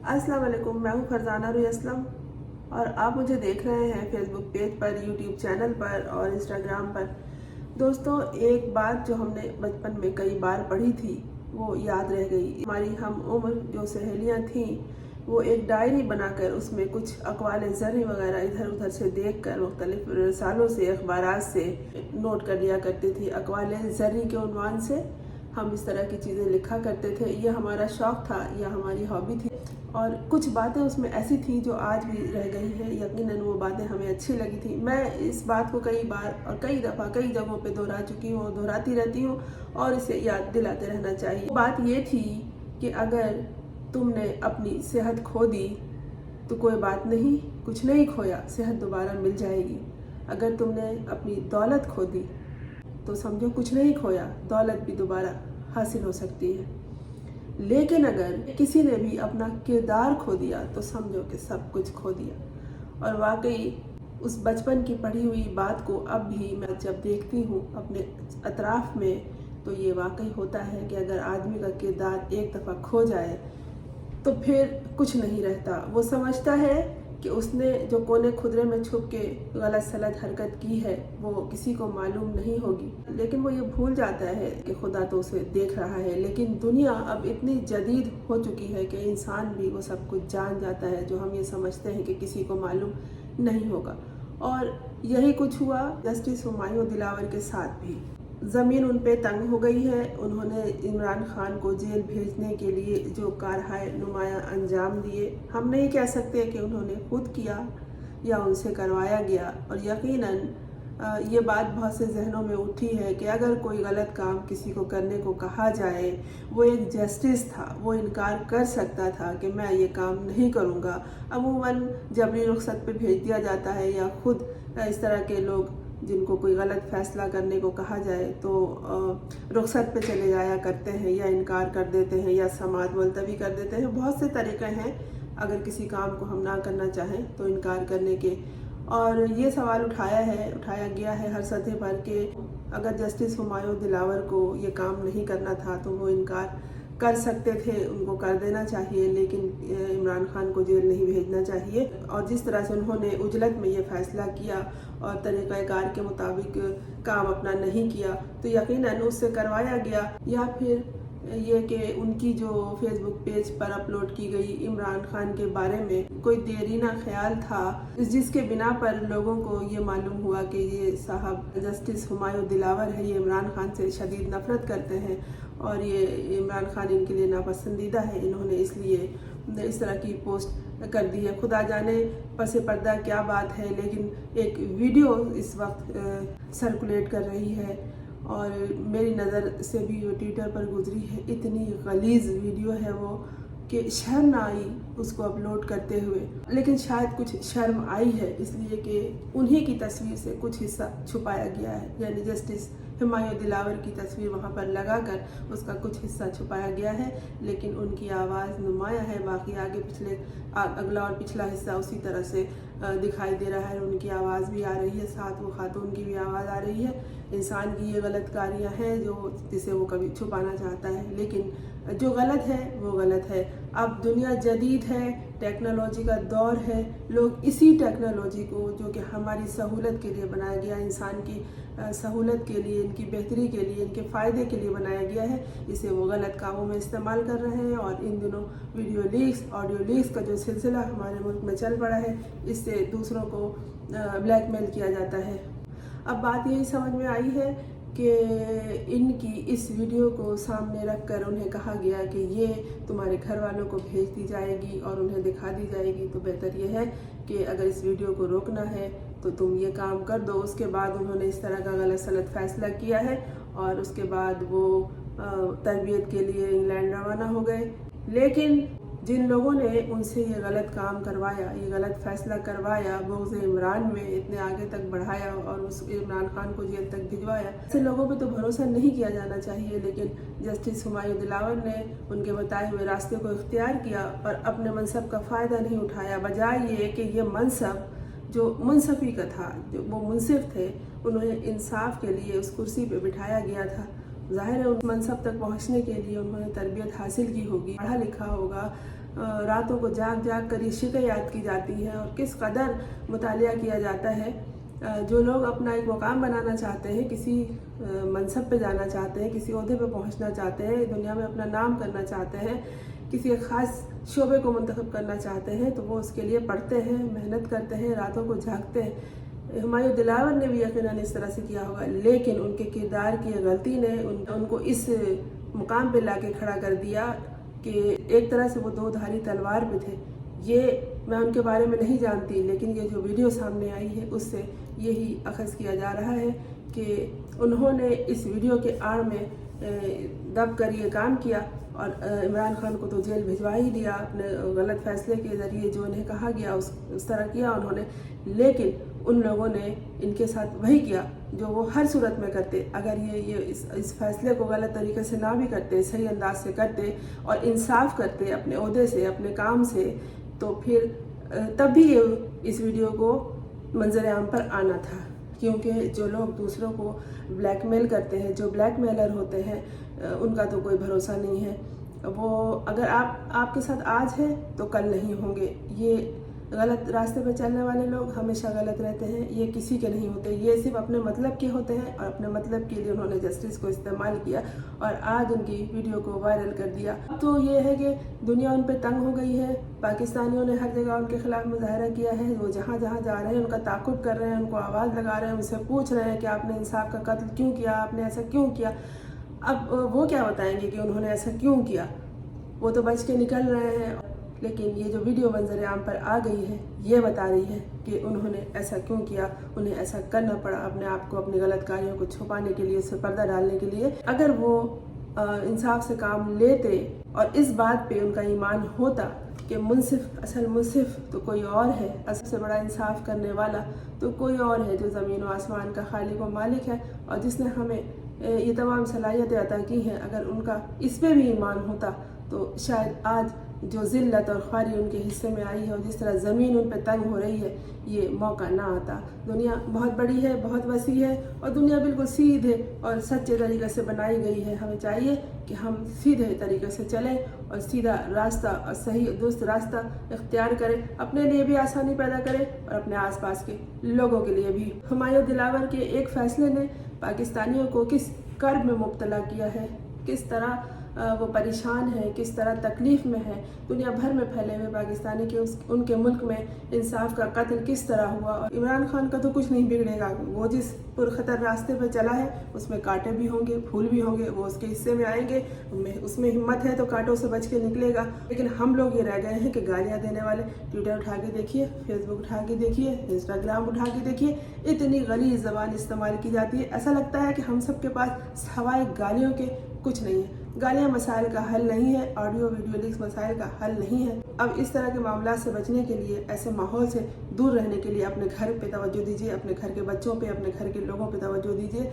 अस्सलाम वालेकुम, मैं हूँ फरजाना रुई असलम और आप मुझे देख रहे हैं फेसबुक पेज पर, यूट्यूब चैनल पर और इंस्टाग्राम पर। दोस्तों, एक बात जो हमने बचपन में कई बार पढ़ी थी वो याद रह गई। हमारी हम उम्र जो सहेलियाँ थीं वो एक डायरी बनाकर उसमें कुछ अक़वाल ज़र्री वगैरह इधर उधर से देख कर मुख्तलिफ रसालों से, अखबारात से नोट कर लिया करती थी। अक़वाल ज़र्री के उन्वान से हम इस तरह की चीज़ें लिखा करते थे। यह हमारा शौक़ था, यह हमारी हॉबी थी और कुछ बातें उसमें ऐसी थी जो आज भी रह गई है। यकीनन वो बातें हमें अच्छी लगी थी। मैं इस बात को कई बार और कई दफ़ा कई जगहों पे दोहरा चुकी हूँ, दोहराती रहती हूँ और इसे याद दिलाते रहना चाहिए। बात ये थी कि अगर तुमने अपनी सेहत खो दी तो कोई बात नहीं, कुछ नहीं खोया, सेहत दोबारा मिल जाएगी। अगर तुमने अपनी दौलत खो दी तो समझो कुछ नहीं खोया, दौलत भी दोबारा हासिल हो सकती है। लेकिन अगर किसी ने भी अपना किरदार खो दिया तो समझो कि सब कुछ खो दिया। और वाकई उस बचपन की पढ़ी हुई बात को अब भी मैं जब देखती हूँ अपने अतराफ में तो ये वाकई होता है कि अगर आदमी का किरदार एक दफ़ा खो जाए तो फिर कुछ नहीं रहता। वो समझता है कि उसने जो कोने खुदरे में छुप के गलत सलत हरकत की है वो किसी को मालूम नहीं होगी, लेकिन वो ये भूल जाता है कि खुदा तो उसे देख रहा है। लेकिन दुनिया अब इतनी जदीद हो चुकी है कि इंसान भी वो सब कुछ जान जाता है जो हम ये समझते हैं कि किसी को मालूम नहीं होगा। और यही कुछ हुआ जस्टिस हुमायूं दिलावर के साथ भी। ज़मीन उन पे तंग हो गई है। उन्होंने इमरान खान को जेल भेजने के लिए जो कारहाय नुमाया अंजाम दिए, हम नहीं कह सकते कि उन्होंने खुद किया या उनसे करवाया गया। और यकीनन ये बात बहुत से जहनों में उठी है कि अगर कोई गलत काम किसी को करने को कहा जाए, वो एक जस्टिस था, वो इनकार कर सकता था कि मैं ये काम नहीं करूँगा। अमूमन जबरी रुखसत पे भेज दिया जाता है या खुद इस तरह के लोग जिनको कोई गलत फैसला करने को कहा जाए तो रुखसत पे चले जाया करते हैं या इनकार कर देते हैं या समाअत मुलतवी कर देते हैं। बहुत से तरीक़े हैं अगर किसी काम को हम ना करना चाहें तो इनकार करने के। और ये सवाल उठाया गया है हर सतह पर कि अगर जस्टिस हुमायूं दिलावर को ये काम नहीं करना था तो वो इनकार कर सकते थे, उनको कर देना चाहिए, लेकिन इमरान खान को जेल नहीं भेजना चाहिए। और जिस तरह से उन्होंने उजलत में ये फ़ैसला किया और तरीक़ाकार के मुताबिक काम अपना नहीं किया तो यकीनन उससे करवाया गया। या फिर ये कि उनकी जो फेसबुक पेज पर अपलोड की गई इमरान खान के बारे में कोई देरीना ख्याल था जिसके बिना पर लोगों को ये मालूम हुआ कि ये साहब जस्टिस हुमायूं दिलावर है, ये इमरान खान से शदीद नफ़रत करते हैं और ये इमरान खान इनके लिए नापसंदीदा है। इन्होंने इसलिए इस तरह की पोस्ट कर दी है। खुदा जाने पसे पर्दा क्या बात है, लेकिन एक वीडियो इस वक्त सर्कुलेट कर रही है और मेरी नज़र से भी वो ट्विटर पर गुजरी है। इतनी गलीज़ वीडियो है वो कि शर्म ना आई उसको अपलोड करते हुए, लेकिन शायद कुछ शर्म आई है इसलिए कि उन्हीं की तस्वीर से कुछ हिस्सा छुपाया गया है। यानी जस्टिस हुमायूं दिलावर की तस्वीर वहाँ पर लगाकर उसका कुछ हिस्सा छुपाया गया है, लेकिन उनकी आवाज़ नुमाया है। बाकी आगे पिछले अगला और पिछला हिस्सा उसी तरह से दिखाई दे रहा है। उनकी आवाज़ भी आ रही है, साथ वो खातून की भी आवाज़ आ रही है। इंसान की ये गलत कारियाँ हैं जिसे वो कभी छुपाना चाहता है, लेकिन जो गलत है वो गलत है। अब दुनिया जदीद है, टेक्नोलॉजी का दौर है। लोग इसी टेक्नोलॉजी को जो कि हमारी सहूलत के लिए बनाया गया, इंसान की सहूलत के लिए, इनकी बेहतरी के लिए, इनके फ़ायदे के लिए बनाया गया है, इसे वो गलत कामों में इस्तेमाल कर रहे हैं। और इन दिनों वीडियो लीक्स, ऑडियो लीक्स का जो सिलसिला हमारे मुल्क में चल पड़ा है, इससे दूसरों को ब्लैकमेल किया जाता है। अब बात यही समझ में आई है कि इनकी इस वीडियो को सामने रखकर उन्हें कहा गया कि ये तुम्हारे घर वालों को भेज दी जाएगी और उन्हें दिखा दी जाएगी, तो बेहतर ये है कि अगर इस वीडियो को रोकना है तो तुम ये काम कर दो। उसके बाद उन्होंने इस तरह का गलत सलत फ़ैसला किया है और उसके बाद वो तरबियत के लिए इंग्लैंड रवाना हो गए। लेकिन जिन लोगों ने उनसे ये गलत काम करवाया, ये गलत फ़ैसला करवाया, बुग़्ज़ इमरान में इतने आगे तक बढ़ाया और उस इमरान खान को जेल तक भिजवाया, ऐसे लोगों पे तो भरोसा नहीं किया जाना चाहिए। लेकिन जस्टिस हुमायूं दिलावर ने उनके बताए हुए रास्ते को इख्तियार किया और अपने मनसब का फ़ायदा नहीं उठाया। बजाय ये कि ये मनसब जो मुनसफ़ी का था, जो वो मुनसिफ थे, उन्हें इंसाफ के लिए उस कुर्सी पे बिठाया गया था। ज़ाहिर है उस मनसब तक पहुँचने के लिए उन्होंने तरबियत हासिल की होगी, पढ़ा लिखा होगा, रातों को जाग जाग कर ये शिक़ याद की जाती हैं और किस कदर मुतालिया किया जाता है। जो लोग अपना एक मुकाम बनाना चाहते हैं, किसी मनसब पे जाना चाहते हैं, किसी ओहदे पे पहुंचना चाहते हैं, दुनिया में अपना नाम करना चाहते हैं, किसी एक ख़ास शोबे को मुंतखब करना चाहते हैं, तो वो उसके लिए पढ़ते हैं, मेहनत करते हैं, रातों को जागते हैं। हुमायूं दिलावर ने भी यकीनन इस तरह से किया होगा, लेकिन उनके किरदार की गलती ने उनको इस मुकाम पे लाके खड़ा कर दिया कि एक तरह से वो दो धारी तलवार पे थे। ये मैं उनके बारे में नहीं जानती, लेकिन ये जो वीडियो सामने आई है उससे यही अखज़ किया जा रहा है कि उन्होंने इस वीडियो के आड़ में दब कर ये काम किया और इमरान खान को तो जेल भिजवा ही दिया। अपने गलत फैसले के ज़रिए जो उन्हें कहा गया उस तरह किया उन्होंने, लेकिन उन लोगों ने इनके साथ वही किया जो वो हर सूरत में करते। अगर ये इस फैसले को गलत तरीके से ना भी करते, सही अंदाज से करते और इंसाफ करते अपने ओहदे से, अपने काम से, तो फिर तब भी ये इस वीडियो को मंजर आम पर आना था। क्योंकि जो लोग दूसरों को ब्लैकमेल करते हैं, जो ब्लैकमेलर होते हैं, उनका तो कोई भरोसा नहीं है। वो अगर आपके साथ आज है तो कल नहीं होंगे। ये गलत रास्ते पर चलने वाले लोग हमेशा गलत रहते हैं, ये किसी के नहीं होते, ये सिर्फ अपने मतलब के होते हैं और अपने मतलब के लिए उन्होंने जस्टिस को इस्तेमाल किया और आज उनकी वीडियो को वायरल कर दिया। अब तो ये है कि दुनिया उन पर तंग हो गई है। पाकिस्तानियों ने हर जगह उनके खिलाफ मुजाहरा किया है। वो जहाँ जहाँ जा रहे हैं उनका ताक़ुब कर रहे हैं, उनको आवाज़ लगा रहे हैं, उनसे पूछ रहे हैं कि आपने इंसाफ का कत्ल क्यों किया, आपने ऐसा क्यों किया। अब वो क्या बताएंगे कि उन्होंने ऐसा क्यों किया, वो तो बच के निकल रहे हैं। लेकिन ये जो वीडियो मंजर आम पर आ गई है ये बता रही है कि उन्होंने ऐसा क्यों किया, उन्हें ऐसा करना पड़ा अपने आप को, अपनी गलत कार्यों को छुपाने के लिए, उस पर पर्दा डालने के लिए। अगर वो इंसाफ से काम लेते और इस बात पे उनका ईमान होता कि मुंसिफ, असल मुंसिफ तो कोई और है, सबसे बड़ा इंसाफ करने वाला तो कोई और है जो ज़मीन और आसमान का खालिक व मालिक है और जिसने हमें ये तमाम सलाहियतें अता की हैं, अगर उनका इस पे भी ईमान होता तो शायद आज जो ज़िल्लत और ख्वारी उनके हिस्से में आई है और जिस तरह ज़मीन उन पर तंग हो रही है, ये मौका ना आता। दुनिया बहुत बड़ी है, बहुत वसी है और दुनिया बिल्कुल सीधे और सच्चे तरीके से बनाई गई है। हमें चाहिए कि हम सीधे तरीके से चलें और सीधा रास्ता और सही दुरुस्त रास्ता इख्तियार करें, अपने लिए भी आसानी पैदा करें और अपने आसपास के लोगों के लिए भी। हुमायूं दिलावर के एक फ़ैसले ने पाकिस्तानियों को किस कर्ब में मुब्तला किया है, किस तरह वो परेशान है, किस तरह तकलीफ़ में है। दुनिया भर में फैले हुए पाकिस्तानी के उनके मुल्क में इंसाफ का कत्ल किस तरह हुआ। और इमरान खान का तो कुछ नहीं बिगड़ेगा, वो जिस पुरखतर रास्ते पर चला है उसमें कांटे भी होंगे, फूल भी होंगे, वो उसके हिस्से में आएंगे। उसमें हिम्मत है तो कांटों से बच के निकलेगा। लेकिन हम लोग ये रह गए हैं कि गालियाँ देने वाले। ट्विटर उठा के देखिए, फेसबुक उठा के देखिए, इंस्टाग्राम उठा के देखिए, इतनी गलीज़ ज़बान इस्तेमाल की जाती है। ऐसा लगता है कि हम सब के पास सवाए गालियों के कुछ नहीं है। गालियाँ मसाइल का हल नहीं है, ऑडियो वीडियो लीक्स मसाइल का हल नहीं है। अब इस तरह के मामला से बचने के लिए, ऐसे माहौल से दूर रहने के लिए अपने घर पे तवज्जो दीजिए, अपने घर के बच्चों पे, अपने घर के लोगों पे तवज्जो दीजिए।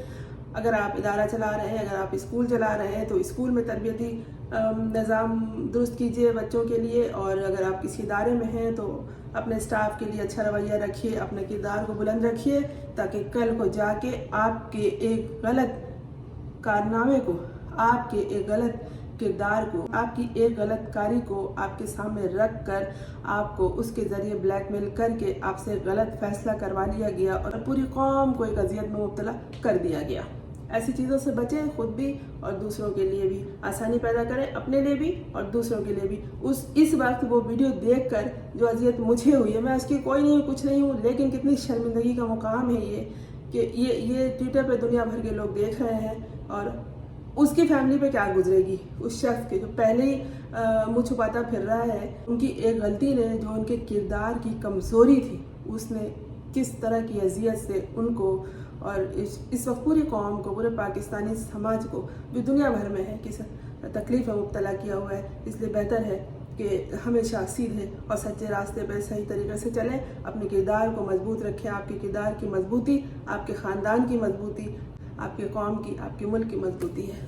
अगर आप इदारा चला रहे हैं, अगर आप स्कूल चला रहे हैं तो स्कूल में तरबियती निज़ाम दुरुस्त कीजिए बच्चों के लिए। और अगर आप किसी इदारे में हैं तो अपने स्टाफ के लिए अच्छा रवैया रखिए, अपने किरदार को बुलंद रखिए, ताकि कल को जाके आपके एक गलत कारनामे को, आपके एक गलत किरदार को, आपकी एक गलत कारी को आपके सामने रख कर आपको उसके ज़रिए ब्लैकमेल करके आपसे गलत फैसला करवा लिया गया और पूरी कौम को एक अजियत में मुब्तला कर दिया गया। ऐसी चीज़ों से बचें, खुद भी और दूसरों के लिए भी आसानी पैदा करें, अपने लिए भी और दूसरों के लिए भी। इस वक्त वो वीडियो देखकर जो अजियत मुझे हुई है, मैं उसकी कोई नहीं हूँ, कुछ नहीं हूँ, लेकिन कितनी शर्मिंदगी का मुकाम है ये कि ये ट्विटर पे दुनिया भर के लोग देख रहे हैं और उसकी फैमिली पे क्या गुजरेगी, उस शख्स के जो पहले ही मुँह छुपाता फिर रहा है। उनकी एक गलती ने, जो उनके किरदार की कमज़ोरी थी, उसने किस तरह की अजियत से उनको और इस वक्त पूरी कौम को, पूरे पाकिस्तानी समाज को जो दुनिया भर में है, किस तकलीफ़ में मुब्तला किया हुआ है। इसलिए बेहतर है कि हमेशा सीधे और सच्चे रास्ते पर सही तरीके से चलें, अपने किरदार को मजबूत रखें। आपके किरदार की मजबूती आपके ख़ानदान की मजबूती, आपके कौम की, आपके मुल्क की मजबूती है।